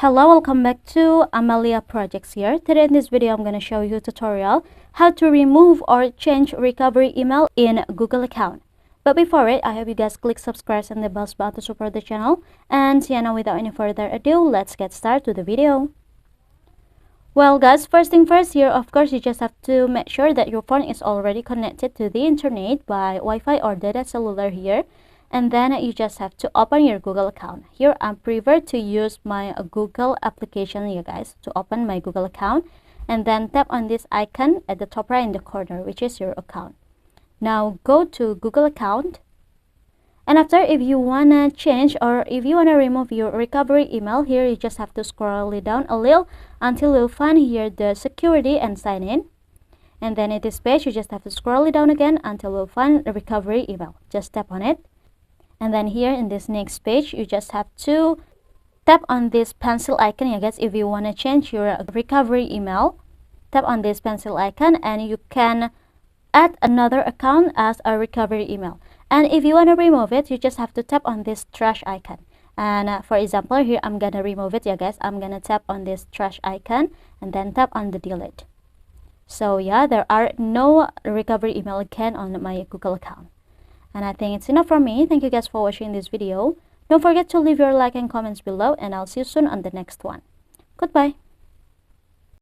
Hello, welcome back to Amalia Projects here. Today in this video, I'm going to show you a tutorial how to remove or change recovery email in Google account. But before it, I hope you guys click subscribe and the bell button to support the channel. And yeah, now without any further ado, let's get started with the video. Well guys, first thing first here, of course, you just have to make sure that your phone is already connected to the internet by Wi-Fi or data cellular here. And then you just have to open your Google account. Here I prefer to use my Google application, you guys, to open my Google account. And then tap on this icon at the top right in the corner, which is your account. Now go to Google account. And after, if you wanna change or if you wanna remove your recovery email, here you just have to scroll it down a little until you'll find here the security and sign in. And then at this page, you just have to scroll it down again until you'll find the recovery email. Just tap on it. And then here in this next page, you just have to tap on this pencil icon, I guess, if you want to change your recovery email. Tap on this pencil icon and you can add another account as a recovery email. And if you want to remove it, you just have to tap on this trash icon. And for example, here I'm gonna remove it, yeah guys. I'm gonna tap on this trash icon and then tap on the delete. So yeah, there are no recovery email again on my Google account. And I think it's enough from me. Thank you guys for watching this video. Don't forget to leave your like and comments below, and I'll see you soon on the next one. Goodbye.